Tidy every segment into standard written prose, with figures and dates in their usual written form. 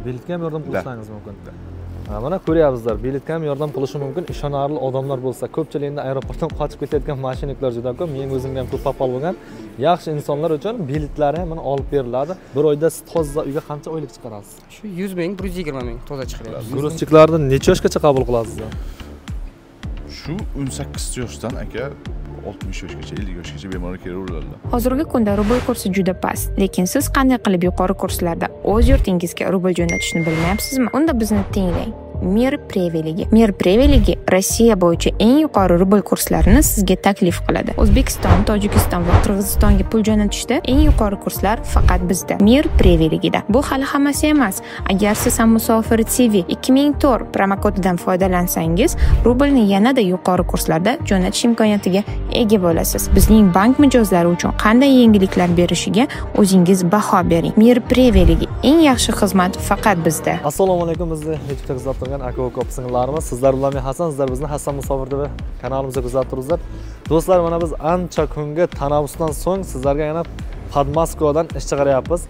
Biletga ham yordam qilishingiz mumkin. Mana ko'ryapsizlar, biletga ham yordam qilishi mumkin. Ishonarli odamlar bo'lsa, ko'pchilikda aeroportdan qochib ketayotgan mashinistlar juda ko'p. Men o'zimga ham ko'p papal bo'lgan. Yaxshi insonlar uchun biletlari ham mana olib beriladi. Bir oyda siz toza uyga qancha oylik chiqarasiz? Shu 100 ming, 120 ming toza chiqaradi. Gruzchiklarni necha yoshgacha qabul qilasiz? Shu 18 yoshdan aka 60 yoshgacha, 50 yoshgacha bemalol kelaveradilar. Hozirgi kunda rubl kursi juda past, lekin siz qanday qilib yuqori kurslarda o'z yurtingizga rubl jo'natishni bilmayapsizmi? Unda bizni tinglang. Mir Preveligi. Mir Preveligi Rossiya bo'yicha eng yuqori rubl kurslarini sizga taklif qiladi. O'zbekiston, Tojikiston va Qirg'izistonga pul jo'natishda eng yuqori kurslar faqat bizda. Mir Preveligida. Bu hali hammasi emas. Agar siz ham Musofir TV 2004 promokodidan foydalansangiz, rublni yanada yuqori kurslarda jo'natish imkoniyatiga ega bo'lasiz. Bizning bank mijozlari uchun qanday yengilliklar berishiga o'zingiz baho bering. Mir Preveligi eng yaxshi xizmat faqat bizda. Assalomu alaykum, bizni YouTube'da kuzatib turgan aka-uka singillarimiz. Sizlar bilan men Hasan, sizlar bizni Hasan Musofir TV kanalimizga kuzatib turibsizlar. Do'stlar, mana biz ancha kunga tanaffusdan so'ng sizlarga yana Podmoskvadan ish chiqaryapmiz.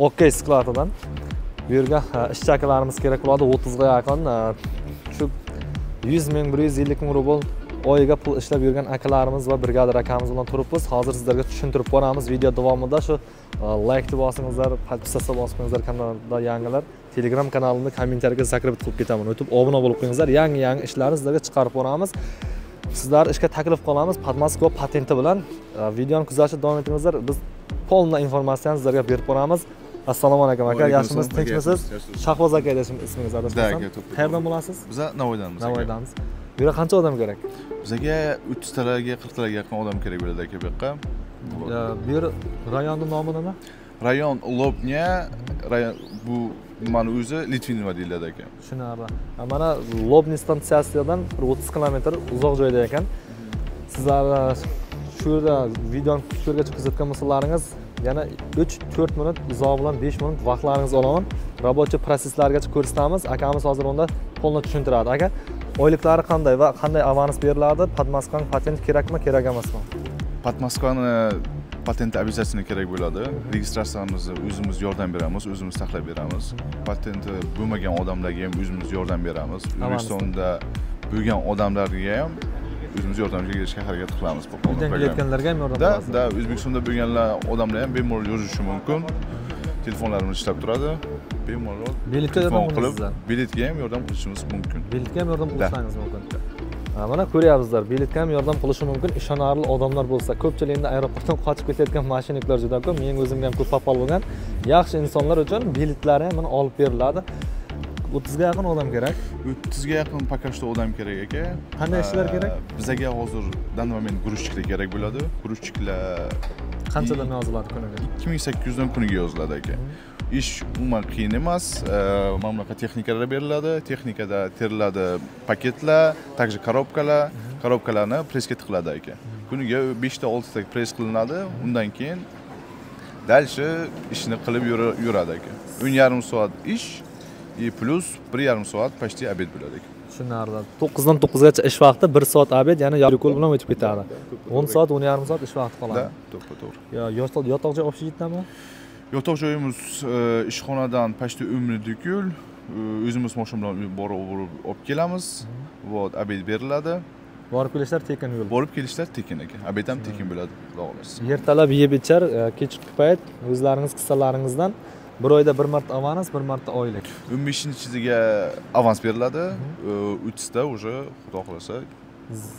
OK skladidan. Bu yerga ishchi akalarimiz kerak bo'ladi, 30 ga yaqin. Shu 100 ming, 150 ming rubl oyiga pul ishlab yurgan akalarimiz va brigadir akamiz bilan turibmiz. Hozir sizlarga tushuntirib boramiz. Video davomida shu like bosingizlar, podpisatsiya bosingizlar, kanalda yangilar Telegram kanalimda kommentariyaga sakrab qilib ketaman. O'tib obuna bo'lib qo'yingizlar. Yangi ishlarni sizlarga chiqarib boramiz. Sizlar ishga taklif qilamiz Podmoskva patenti bilan. Videoni kuzatishda davom etingizlar. Biz polna informatsiyani sizlarga berib boramiz. Assalomu alaykum aka, yaxshimisiz, tinchmisiz? Shahboz aka ismingiz adashmasam. Qayerdan bo'lasiz? Biz Navoiydanmiz. Navoiydanmiz. Bu yerga qancha odam kerak? Bizga 30 talarga, 40 talarga yaqin odam kerak bo'ladi aka bu yoqqa. Bu yer rayonning nomi nima? Rayon Lobnya, bu mana o'zi Litvinova deyiladi aka. Tushunarli. Mana Lobny stansiyasidan 30 kilometr uzoq joyda ekan. Sizlar shu yerda videoni shu yergacha kuzatgan bo'lsalaringiz, yana 3-4 minut izoh bilan 5 minut vaqtlaringizni olaman. Robochi proseslargacha ko'rsatamiz. Akamiz hozir unda qo'lni tushuntiradi. Aka, oyliklari qanday va qanday avans beriladi? Podmoskvaning patenti kerakmi, kerak emasmi? Podmoskvani patenti обязательно kerak bo'ladi. Registratsiyamizni o'zimiz yordam beramiz, o'zimiz taxlab beramiz. Patenti bo'lmagan odamlarga ham o'zimiz yordam beramiz. O'zbekistonda bo'lgan odamlarga ham o'zimiz yordamga berishga harakat qilamiz. Uydan kelayotganlarga ham yordam beramiz. Da, O'zbekistonda bo'lganlar odamlar ham bemalol yozishi mumkin. Telefonlarimiz ishlab turadi. Bemalol biletga yordam qilasizlar. Biletga ham yordam qilishimiz mumkin. Biletga ham yordam qilishingiz mumkin. Mana ko'ryapsizlar, biletga ham yordam qilishi mumkin. Ishonarli odamlar bo'lsa, ko'pchilikda aeroportdan qochib ketayotgan mashinistlar juda ko'p. Men o'zimga ham ko'p papal bo'lgan. Yaxshi insonlar uchun biletlari ham mana olib beriladi. 30 ga yaqin odam kerak. 30 ga yaqin пока что odam kerak aka. Qanday ishlar kerak? Bizga hozir данный момент грузчикlar kerak bo'ladi. Грузчикlar qanchadan yoziladi kuniga? 2800 dan kuniga yoziladi aka. Ish umuman qiyin emas. Mana bunaqa texnikalar beriladi. Texnikada teriladi paketlar, также korobkalarni presga tiqiladi aka. Kuniga 5 ta 6 ta pres qilinadi. Undan keyin dalshi ishni qilib yuradi aka. 1,5 soat ish plus 1,5 soat почти obed bo'ladi aka. Tushunarli. 9 dan 9 gacha ish vaqti, 1 soat obed, ya'ni yo'l bilan o'tib ketadi. 10 soat, 1,5 soat ish vaqti qoladi. To'g'ri. Yotoq joy общежитияmi? Yotoq joyimiz ishxonadan почти 10 minutlik yo'l. O'zimiz mashina bilan borib olib kelamiz. Vot obed beriladi. Borib kelishlar tekin yo'l. Borib kelishlar tekin aka. Obed ham tekin bo'ladi, xudo xolasa. Ertalab yeb ichar, kechki payt o'zlaringiz qissalaringizdan bir oyda bir marta avans, bir marta oylik. 15-chiga avans beriladi. 30 ta уже xudo xolasa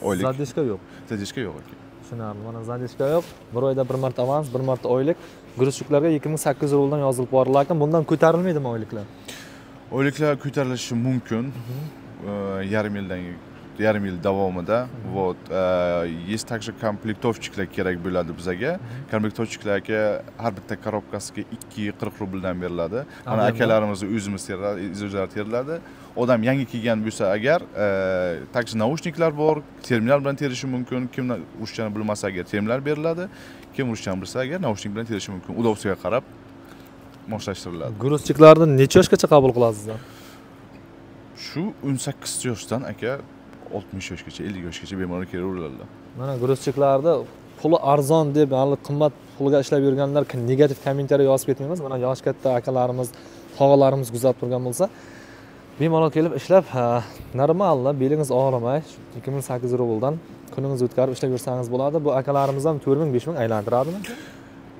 oylik. Zadishka yo'q. Zadishka yo'q aka. Tushunarli. Mana zadishka yo'q. Bir oyda bir marta avans, bir marta oylik. Gruzchiklarga 2800 rubldan yozilib borilar ekan. Bundan ko'tarilmaydimi oyliklar? Oyliklar ko'tarilishi mumkin. yarim yil davomida. Вот. Есть также komplektovchiklar kerak bo'ladi bizga. Komplektovchiklarga har bitta korobkasiga 240 rubldan beriladi. Mana akalarimiz o'zimiz teriladi. Odam yangi kelgan bo'lsa agar, также naushniklar bor, terminal bilan terishi mumkin. Kim ruschani bilmasa agar terminal beriladi, kim ruschani bilsa agar naushnik bilan terishi mumkin. Udovsiyaga qarab moslashtiriladi. Gruzchiklarni necha yoshgacha qabul qilasizlar? Shu 18 yoshdan aka 60 yoshgacha, 50 yoshgacha bemalol kelaveradilar. Mana gruzchiklarda puli arzon deb, hali qimmat pulga ishlab yurganlar negativ kommentariy yozib ketmaymiz. Mana yosh katta akalarimiz tog'alarimiz kuzatib turgan bo'lsa, bemalol kelib ishlab, normal, belingiz og'rimay 2800 rubldan kuningizni o'tkazib ishlab yursangiz bo'ladi. Bu akalarimiz ham 4000-5000 aylantiradimi?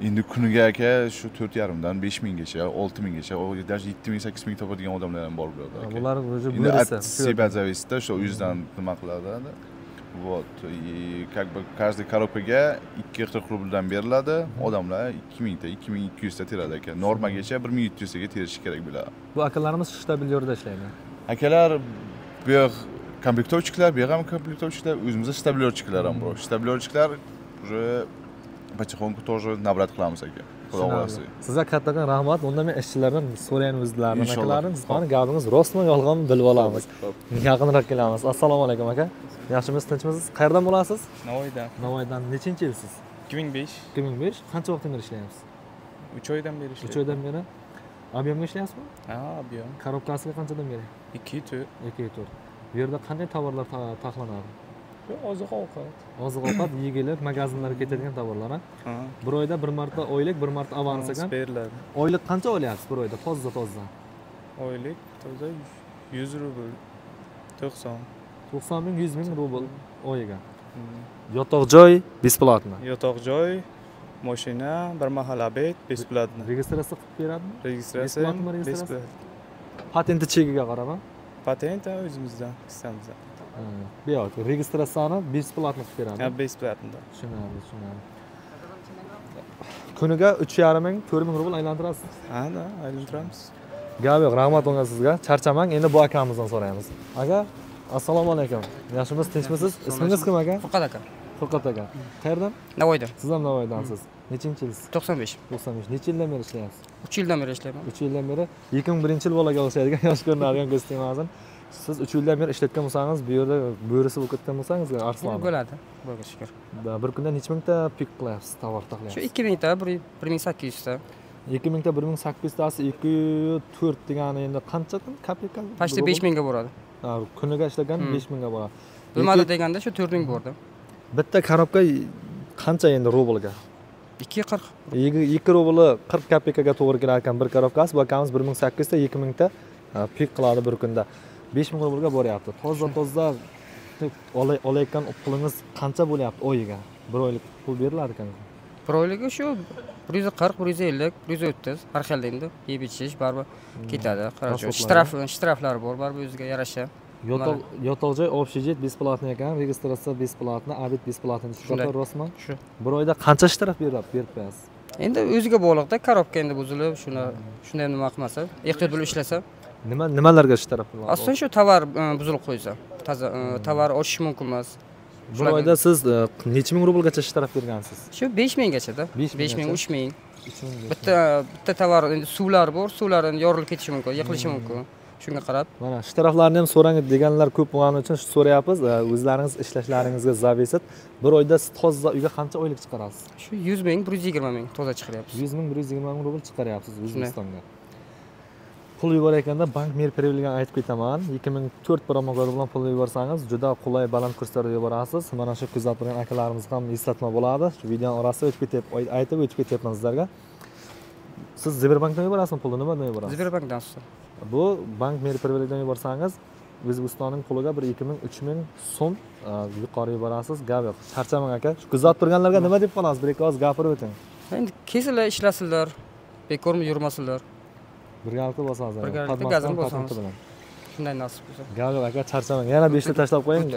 Endi kuniga aka shu 4,5 dan 5000 gacha, 6000 gacha, даже 7000, 8000 topadigan odamlar ham bor bo'ladi aka. Bular o'zi Endi себя зависит, что uyingizdan nima qiladi. Вот, и как бы каждый коробкаga 240 rubldan beriladi. Odamlar 2000 ta, 2200 ta teradi aka. Normagacha 1700 taga terishi kerak bo'ladi. Bu akalarimiz shtabil yo'lda ishlaydi. Akalar bu yoq komplektovchiklar, bu yoq ham komplektovchiklar, o'zimizda shtabilyorchiklar ham bor. Shtabilyorchiklar уже потихоньку тоже набрать qilamiz aka. Xudo xolasa. Sizga kattakon rahmat. Unda men ishchilardan so'rayman o'zlarini, akalarim, sizning gapingiz rostmi, yolg'onmi bilib olamiz. Yaqinroq kelamiz. Assalomu alaykum aka. Yaxshimisiz, tinchmisiz? Qayerdan bo'lasiz? Navoiydan. Navoiydan nechinchi yilsiz? 2005. 2005. Qancha vaqtdan beri ishlayapsiz? 3 oydan beri 3 oydan beri. Ob'yomga ishlayapsizmi? Ha, ob'yom. Korobkasiga qanchadan beri? 2-4. 2-4. Bu yerda qanday tovarlar taxlanadi? Oziq-ovqat. Oziq-ovqat, yegilik, magazinlarga ketadigan tovarlar, ha? Ha. Bir oyda bir marta oylik, bir marta avans ekan. Beriladi. Oylik qancha olyapsiz bir oyda? Toza. Oylik toza 100 rubl. 90. 90 ming, 100 ming rubl oyiga. Yotoq joy besplatno. Yotoq joy, mashina, bir mahal obed besplatno. Registratsiya qilib beradimi? Registratsiya ham Besplatmi registratsiya? besplat. Patenti chekiga qarab, Patent ham o'zimizdan, kissamizdan. bu yoq registratsiyani besplatno qilib beradi. Ha, besplatno. Tushunarli. Kuniga 3,5 ming, 4 ming rubl aylantirasiz. Ha, aylantiramiz. Gap yo'q, rahmat unga sizga. Charchamang, endi bu akamizdan so'raymiz. Aka, assalomu alaykum. Yaxshimisiz, tinchmisiz? Ismingiz kim aka? Furqat aka. Furqat aka. Qayerdan? Navoiydan. Siz ham Navoiydansiz. Nechinchi yilsiz? 95. 95. Necha yildan beri ishlayapsiz? 3 yildan beri ishlayman. 3 yildan beri 2001-yil bolaga o'xshaydigan yosh ko'rinadigan kostyumazin. Siz 3 yildan beri ishlatgan bo'lsangiz, bu yerda bo'risi bo'lib ketgan bo'lsangiz, arslon. Bo'ladi. Xudoga shukr. Bir kunda necha mingta pik qilyapsiz, tovar taxlayapsiz? Shu 2000 ta, 1800 ta. 2000 ta, 1800 tasi 204 degani endi qancha kopeyka? Почти 5000 ga boradi. Kuniga ishlagan 5000 ga boradi. Bilmadi deganda shu 4000 bordi. Bitta korobka qancha endi rublga? 240. 2 rubli 40 kopeykaga to'g'ri kelar ekan bir korobkasi. Bu akamiz 1800 ta, 2000 ta pik qiladi bir kunda. 5000 rublga boryapti. Toza olayotgan pulingiz qancha bo'lyapti oyiga? Bir oylik pul berilar ekan. Bir oyliga shu 140, 150, 130 har xil endi. Yeb ichish baribir ketadi. Qarang, shtraflar bor, baribir o'ziga yarasha. Yotoq joy общежит бесплатно ekan, registratsiya besplatno, obed besplatno. Shunaqa rostmi? Shu. Bir oyda qancha shtraf berib qo'yasiz? Endi o'ziga bog'liqda, korobka endi buzilib, shunday nima qilmasa, ehtiyot bo'lib ishlasa, Nimalarga shtraf beradi? aslida shu tovar buzilib qo'ysa, tovar ochish mumkin emas. Bir oyda siz necha ming rublgacha shtraf bergansiz? Shu 5000 gachada. 5000, 3000. 3000. Bitta tovar endi suvlar bor, suvlar endi yorilib ketishi mumkin, yiqilishi mumkin. Shunga qarab. Mana shtraflarni ham so'rang deganlar ko'p bo'lgani uchun so'rayapmiz. O'zlaringiz ishlashlaringizga zavisit. Bir oyda siz toza uyga qancha oylik chiqarasiz? Shu 100 ming, 120 ming toza chiqaryapsiz. 100 ming, 120 ming rubl chiqaryapsiz O'zbekistonga. Pul yuborayotganda bank mer privilegiyaga aytib ketaman. 2004 promoga bilan pul yuborsangiz, juda qulay baland kurslarda yuborasiz. Mana shu kuzatib turgan akalarimizga ham eslatma bo'ladi. Shu videoning orasida aytib o'tib ketyapman sizlarga. Siz Sberbankdan yuborasizmi pulni? Nimadan yuborasiz? Sberbankdan. Bu bank mer privilegiyadan yuborsangiz, O'zbekistonning puliga bir 2000, 3000 so'm yuqori yuborasiz. Gap yo'q. Charchamang aka. Shu kuzatib turganlarga nima deb qolasiz? Bir ikki oz gapirib o'ting. Endi kesinlar ishlasinlar, bekormi yurmasinlar. Birgalikda bosasiz. Birgalikda gazim bosamiz. Shunday nasib bo'lsa. Gap yo'q aka, charchamang. Yana 5 ta tashlab qo'ying.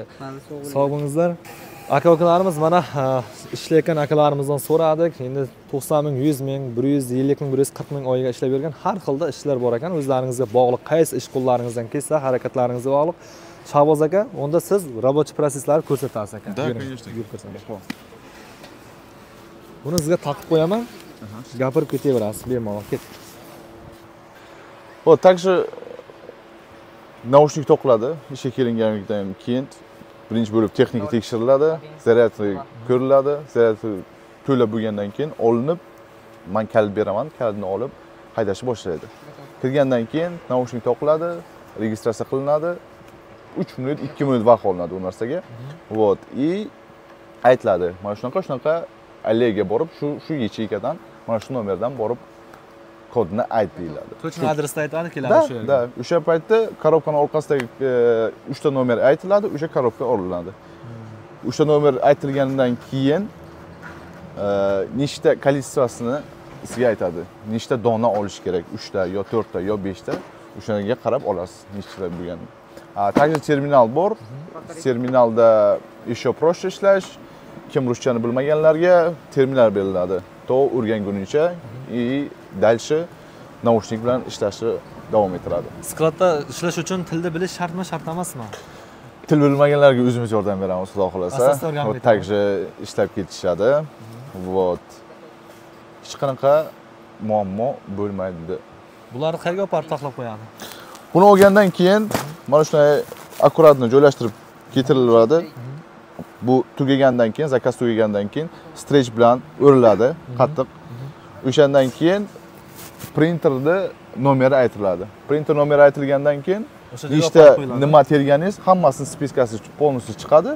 Sog' bo'lingizlar. Aka-ukalarimiz mana ishlayotgan akalarimizdan so'radik. Endi 90 ming, 100 ming, 150 ming, 140 ming oyiga ishlab bergan har xilda ishlar bor ekan. O'zlaringizga bog'liq, qaysi ish qo'llaringizdan kelsa, harakatlaringizga bog'liq. Shahboz aka, unda siz рабочий proseslarni ko'rsatasiz aka. Да, конечно. Buni sizga taqib qo'yaman. Gapirib ketaverasiz, bemalol ket. Вот, также naushnik to'qiladi. Ishga kelingandan keyin birinchi bo'lib texnika tekshiriladi, zaryadka ko'riladi, zaryadka to'lab bo'lgandan keyin olinib, men kalit beraman, kalitni olib haydashni boshlaydi. Kirgandan keyin naushnik to'qiladi, registratsiya qilinadi. 3 minut, 2 minut vaqt olinadi u narsaga. Вот, и aytiladi. Mana shunaqa allega borib, shu yechikadan, mana shu nomerdan borib kodini ayt deyiladi. Точно adresni aytadi, keladi Da, o'sha yerga. da, o'sha paytda korobkani orqasidagi 3 ta nomer aytiladi, o'sha korobka olinadi. 3 ta nomer aytilganidan keyin nechta kolичествосini sizga aytadi. Nechta dona olish kerak? 3 ta yo 4 ta yo 5 ta. O'shanga qarab olasiz, nechta bo'lganini. Также terminal bor. Terminalda еще проще ishlash. Kim ruschani bilmaganlarga terminal beriladi. To o'rganguncha и дальше naushnik bilan ishlashni davom ettiradi. Skladda ishlash uchun tilni bilish shartmi, shart emasmi? Til bilmaganlarga o'zimiz yordam beramiz, xudo xolasa. Asosda o'rganib Вот также ishlab ketishadi. Вот. Hech qanaqa muammo bo'lmaydi. Bularni qayerga olib borib taxlab qo'yadi? Buni olgandan keyin mana shunday akkuratni joylashtirib ketiriladi. Bu tugagandan keyin, zakaz tugagandan keyin stretch bilan o'riladi, qattiq. O'shandan keyin printerda nomeri aytiladi. Printer nomeri aytilgandan keyin nechta nima terganingiz hammasini spiskasi полностью chiqadi.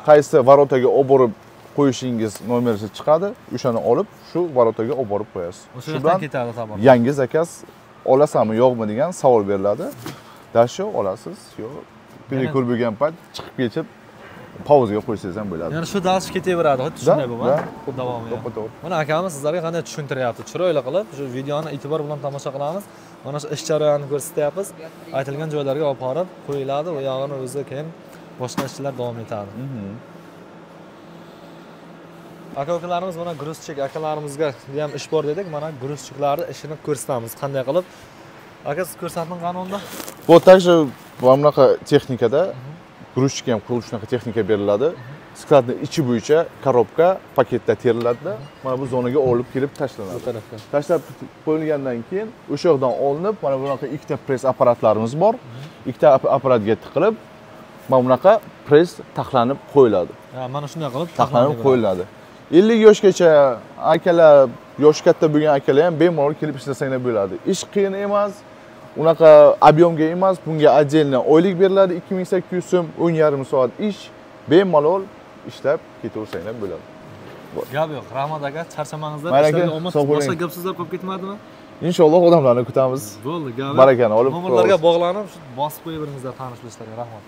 Qaysi varotaga olib borib qo'yishingiz nomerisi chiqadi. O'shani olib shu varotaga olib borib qo'yasiz. O'sha yerdan ketadi tabor. Yangi zakaz olasanmi, yo'qmi degan savol beriladi. Dasho olasiz, yo'q. Pelekul bo'lgan payt chiqib ketib pauzaga qo'ysangiz ham bo'ladi. Ya'ni shu dars ketaveradi, xuddi shunday bo'ladi. Xuddi Davomiy. to'g'ri. Mana akamiz sizlarga qanday tushuntiryapti. Chiroyli qilib shu videoni e'tibor bilan tomosha qilamiz. Mana shu ish jarayonini ko'rsatyapmiz. Aytilgan joylarga olib borib qo'yiladi, u yog'ini o'zi keyin boshqa ishchilar davom etadi. Aka-ukalarimiz mana gruzchik akalarimizga ham ish bor dedik. Mana gruzchiklarni ishini ko'rsatamiz, qanday qilib. Aka, siz ko'rsating qani unda? Bu также bunaqa texnikada gruzchik ham qilib shunaqa texnika beriladi. Skladni ichi bo'yicha korobka paketda teriladi-da, mana bu zonaga olib kelib tashlanadi. Bu tarafga. Tashlab qo'yilgandan keyin o'sha yerdan olinib, mana bunaqa ikkita press apparatlarimiz bor. Ikkita apparatga tiqilib, mana bunaqa press taxlanib qo'yiladi. Ha, mana shunday qilib Taxlanib qo'yiladi. 50 yoshgacha akalar, yoshi katta bo'lgan akalar ham bemalol kelib ishlasanglar bo'ladi. Ish qiyin emas. Unaqa объемga emas, bunga отдельно oylik beriladi 2800 so'm, 10,5 soat ish, bemalol ishlab ketaversanglar bo'ladi. Gap yo'q, Rahmat aka, charchamangizlar, Mayli aka, ishlarga omad, sog' bo'ling. boshqa gap so'zlar qolib ketmadimi? Inshaalloh odamlarni kutamiz. Bo'ldi, gap yo'q. Barakani olib Nomerlarga bog'lanib, bosib qo'yaveringizlar tanish bilishlarga. Rahmat.